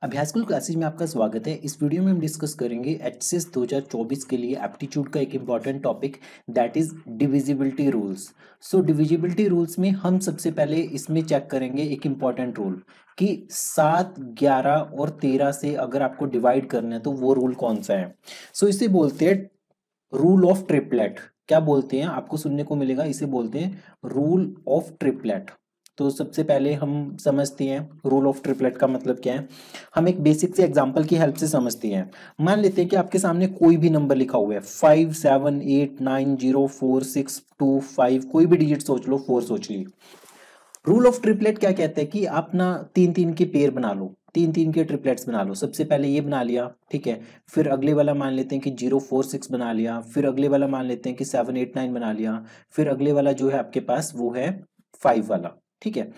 अभ्यासकुल classes में आपका स्वागत है। इस वीडियो में हम डिस्कस करेंगे एचसीएस 2024 के लिए एप्टीट्यूड का एक important topic that is divisibility rules. So divisibility rules में हम सबसे पहले इसमें चेक करेंगे एक इम्पॉर्टेंट रूल कि 7, 11 और 13 से अगर आपको डिवाइड करना है तो वो रूल कौन सा है। सो इसे बोलते हैं रूल ऑफ ट्रिपलेट। क्या बोलते हैं आपको सुनने को मिलेगा, इसे बोलते हैं रूल ऑफ ट्रिपलेट। तो सबसे पहले हम समझते हैं रूल ऑफ ट्रिपलेट का मतलब क्या है। हम एक बेसिक से एग्जांपल की हेल्प से समझते हैं। मान लेते हैं कि आपके सामने कोई भी नंबर लिखा हुआ है 5 7 8 9 0 4 6 2 5, कोई भी डिजिट सोच लो, 4 सोच ली। रूल ऑफ ट्रिपलेट क्या कहते हैं कि आप ना 3-3 के पेयर बना लो, 3-3 के ट्रिपलेट्स बना लो। सबसे पहले ये बना लिया, ठीक है। फिर अगले वाला मान लेते हैं कि 0 4 6 बना लिया। फिर अगले वाला मान लेते हैं कि 7 8 9 बना लिया। फिर अगले वाला जो है आपके पास वो है 5 वाला, ठीक है।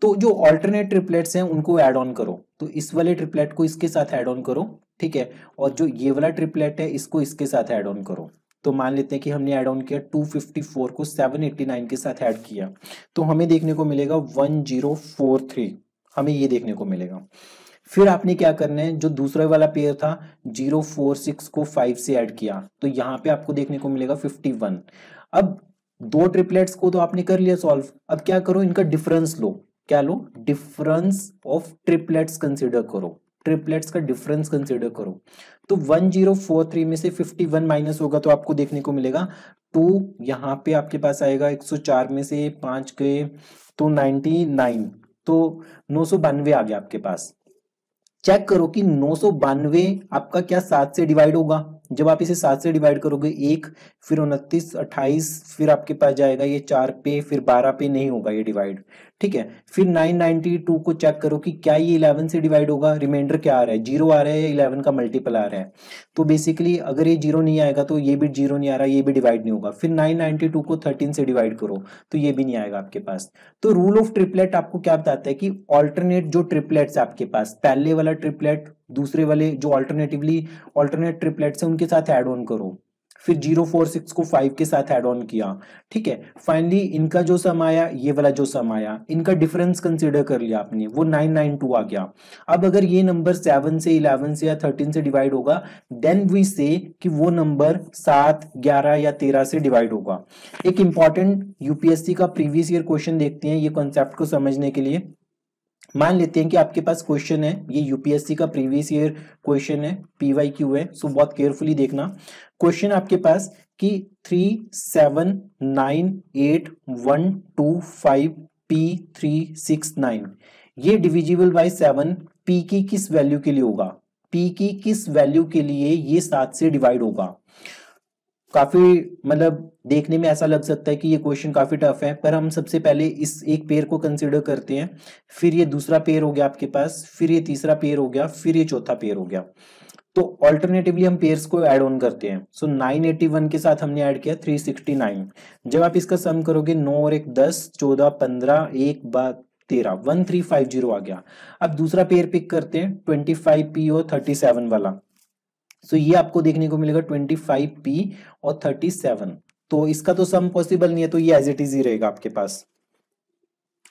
तो जो ऑल्टरनेट ट्रिपलेट्स हैं उनको ऐड ऑन करो, तो इस वाले ट्रिपलेट को इसके साथ ऐड ऑन करो, ठीक है। और जो ये वाला ट्रिपलेट है इसको इसके साथ ऐड ऑन करो। तो मान लेते हैं कि हमने ऐड ऑन किया 254 को 789 के साथ ऐड किया, तो हमें देखने को मिलेगा 1043, हमें ये देखने को मिलेगा। फिर आपने क्या करना है, जो दूसरा वाला पेयर था 046 को 5 से ऐड किया, तो यहाँ पे आपको देखने को मिलेगा 51। अब दो ट्रिपलेट्स को तो आपने कर लिया सॉल्व, अब क्या करो, इनका डिफरेंस लो। क्या लो? डिफरेंस ऑफ ट्रिपलेट्स कंसीडर करो, ट्रिपलेट्स का डिफरेंस कंसीडर करो। तो 1043 में से 51 माइनस होगा तो आपको देखने को मिलेगा 2, यहाँ पे आपके पास आएगा 104 में से 5 गए तो 99, तो 992 आ गया आपके पास। चेक करो कि 992 आपका क्या 7 से डिवाइड होगा। जब आप इसे 7 से डिवाइड करोगे 1, फिर 29, 28, फिर आपके पास जाएगा ये 4 पे, फिर 12 पे नहीं होगा ये डिवाइड, ठीक है। फिर 992 को चेक करो कि क्या ये 11 से डिवाइड होगा। रिमाइंडर क्या आ रहा है, 0 आ रहा है, 11 का मल्टीपल आ रहा है। तो बेसिकली अगर ये 0 नहीं आएगा तो ये भी 0 नहीं आ रहा, ये भी डिवाइड नहीं होगा। फिर 992 को 13 से डिवाइड करो तो ये भी नहीं आएगा आपके पास। तो रूल ऑफ ट्रिपलेट आपको क्या बताता है कि ऑल्टरनेट जो ट्रिपलेट्स आपके पास, पहले वाला ट्रिपलेट दूसरे वाले जो ऑल्टरनेट ट्रिपलेट्स है उनके साथ ऐड ऑन करो। फिर 046 को 5 के साथ ऐड ऑन किया, ठीक है। फाइनली इनका जो सम आया, ये वाला जो सम आया, इनका डिफरेंस कंसीडर कर लिया आपने, वो 992 आ गया। अब अगर ये नंबर 7 से 11 से या 13 से डिवाइड होगा, देन वी से कि वो नंबर 7, 11 या 13 से डिवाइड होगा। एक इंपॉर्टेंट यूपीएससी का प्रीवियस ईयर क्वेश्चन देखते हैं ये कॉन्सेप्ट को समझने के लिए। मान लेते हैं कि आपके पास क्वेश्चन है, ये यूपीएससी का प्रीवियस ईयर क्वेश्चन है, पीवाईक्यू है, सो बहुत केयरफुली देखना। क्वेश्चन आपके पास कि 3 7 9 8 1 2 5 P 3 6 9 ये डिविजिबल बाय 7 P की किस वैल्यू के लिए होगा, P की किस वैल्यू के लिए ये 7 से डिवाइड होगा। काफी मतलब देखने में ऐसा लग सकता है कि ये क्वेश्चन काफी टफ है, पर हम सबसे पहले इस एक पेयर को कंसीडर करते हैं। फिर ये दूसरा पेयर हो गया आपके पास, फिर ये तीसरा पेयर हो गया, फिर ये चौथा पेयर हो गया। तो ऑल्टरनेटिवली हम पेयर्स को ऐड ऑन करते हैं। सो 981 के साथ हमने ऐड किया 369। जब आप इसका सम करोगे 9 और 1 10, 14 15, 1 13, 1350 आ गया। अब दूसरा पेयर पिक करते हैं 25P और 37 वाला। सो ये आपको देखने को मिलेगा 25P और 37। तो इसका तो सम पॉसिबल नहीं है, तो ये एज इट इज ही रहेगा आपके पास।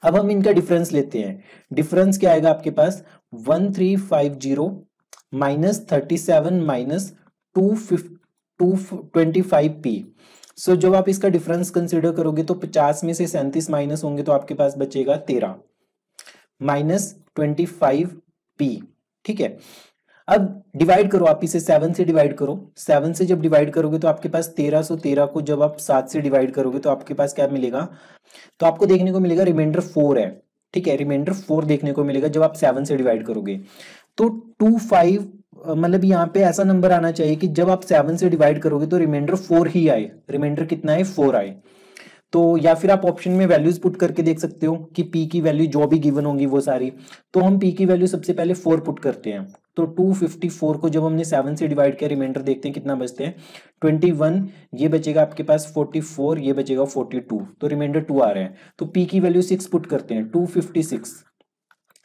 अब हम इनका डिफरेंस लेते हैं। डिफरेंस क्या आएगा आपके पास, 1350 माइनस 37 माइनस 225P। सो जब आप इसका डिफरेंस कंसिडर करोगे तो 50 में से 37 माइनस होंगे तो आपके पास बचेगा 13 माइनस 25P, ठीक है। अब डिवाइड करो, आप इसे 7 से डिवाइड करो। 7 से जब डिवाइड करोगे तो आपके पास 1313 को जब आप 7 से डिवाइड करोगे तो आपके पास क्या मिलेगा, तो आपको देखने को मिलेगा रिमाइंडर 4 है, ठीक है। रिमाइंडर 4 देखने को मिलेगा जब आप 7 से डिवाइड करोगे। तो 25 मतलब यहाँ पे ऐसा नंबर आना चाहिए कि जब आप 7 से डिवाइड करोगे तो रिमाइंडर 4 ही आए। रिमाइंडर कितना है, 4 आए। तो या फिर आप ऑप्शन में वैल्यूज पुट करके देख सकते हो कि P की वैल्यू जो भी गिवन होंगी वो सारी। तो हम P की वैल्यू सबसे पहले 4 पुट करते हैं। तो 254 को जब हमने 7 से डिवाइड किया, रिमाइंडर देखते हैं कितना बचते हैं 21, ये बचेगा आपके पास 44, ये बचेगा 42, तो रिमाइंडर 2 आ रहे हैं। तो P की वैल्यू 6 पुट करते हैं, 256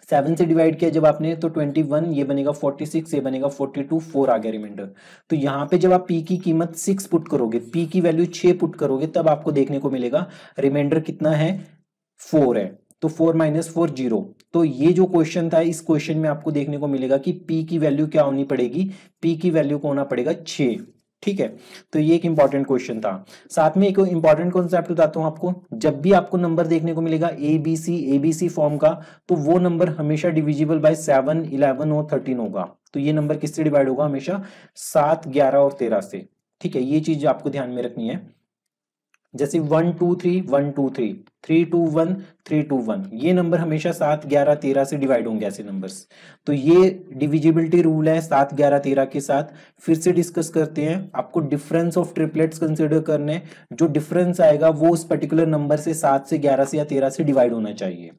7 से डिवाइड किया जब आपने तो 21, ये बनेगा 46, ये बनेगा 42, 4 आ गया रिमाइंडर। तो यहाँ पे जब आप P की कीमत 6 पुट करोगे, P की वैल्यू 6 पुट करोगे, तब आपको देखने को मिलेगा रिमाइंडर कितना है, 4 है। तो 4 माइनस 4 0। तो ये जो क्वेश्चन था, इस क्वेश्चन में आपको देखने को मिलेगा कि p की वैल्यू क्या होनी पड़ेगी, p की वैल्यू को होना पड़ेगा 6। ठीक है, तो ये एक इंपॉर्टेंट क्वेश्चन था। साथ में एक इंपॉर्टेंट कॉन्सेप्ट बताता हूं आपको, जब भी आपको नंबर देखने को मिलेगा एबीसी फॉर्म का, तो वो नंबर हमेशा डिविजिबल बाय 7, 11 और 13 होगा। तो ये नंबर किससे डिवाइड होगा, हमेशा 7, 11 और 13 से। ठीक है, ये चीज आपको ध्यान में रखनी है। जैसे 1 2 3 1 2 3, 3 2 1 3 2 1, ये नंबर हमेशा 7, 11, 13 से डिवाइड होंगे ऐसे नंबर्स। तो ये डिविजिबिलिटी रूल है 7, 11, 13 के साथ। फिर से डिस्कस करते हैं, आपको डिफरेंस ऑफ ट्रिपलेट्स कंसिडर करने, जो डिफरेंस आएगा वो उस पर्टिकुलर नंबर से 7 से 11 से या 13 से डिवाइड होना चाहिए।